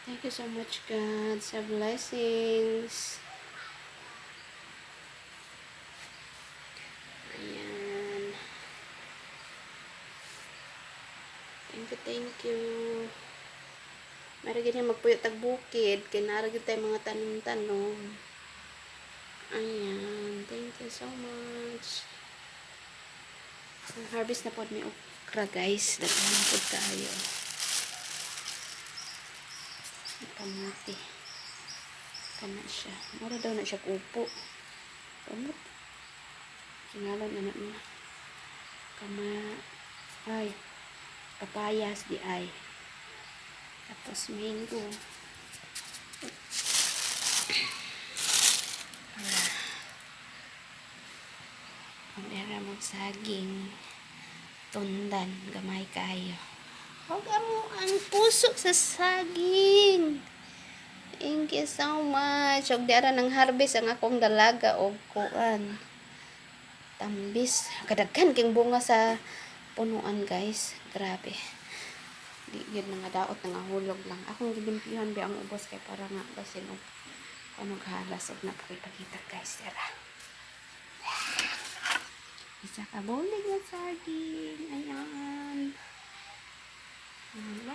Thank you so much, God, sa blessings. Ayan. Thank you. Maragin niya magpuyo tagbukid. Kaya naragin tayo mga tanim-tanom. Ayan. Thank you so much. Harvest na po may okra, guys. Daghan po tayo. Kamuti. Kana siya. Mura daw na siya kupo. Kamot. Singalan na na. Ay. Papayas di ay. Tapos mango. Pamera mong saging. Tundan. Gamay kayo. Huwag mo ang puso sa saging. Thank you so much. Huwag diara ng harvest ang akong dalaga o kuan. Tambis. Kadaghan king bunga sa punuan, guys. Grabe. Di yun nga daot nga hulog lang. Akong gilimpihan bi ang ubos kay para nga basin og anong halas og napakita guys. Tara. Isa ka bulig na saging. Ayan. Diba?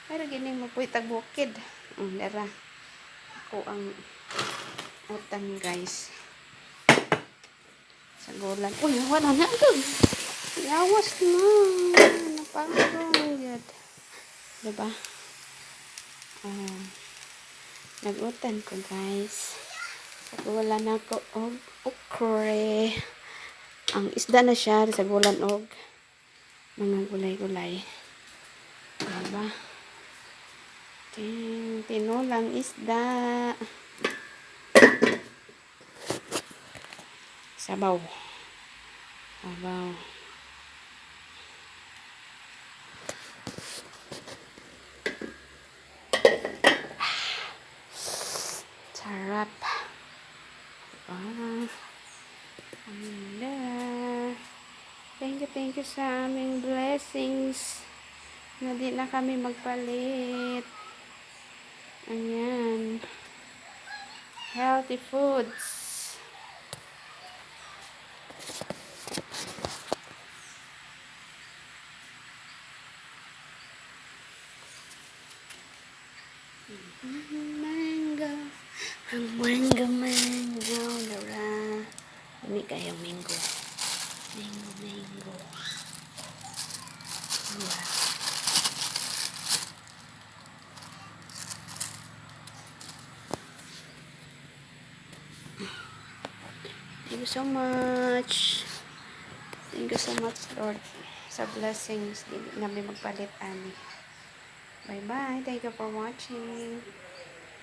Pero gining mapuy tagbukid. Dara. Ako ang utan, guys. Sa gulan. Uy, wala na ito. Yawas na. Napagod. Diba? Nagutan ko, guys. Sa gulan ako og okra. Ang isda na siya sa gulan og mga gulay-gulay. Diba? Tinulang isda. Sabaw. Sabaw. Sarap. Thank you sa aming blessings na di na kami magpalit. Ayan. Healthy foods. Mango. Ang mango. Laura. Hindi kayong mango. Mango. Wow. Thank you so much. Thank you so much, Lord, sa blessings. Di namin magpalit, ani. Bye-bye. Thank you for watching.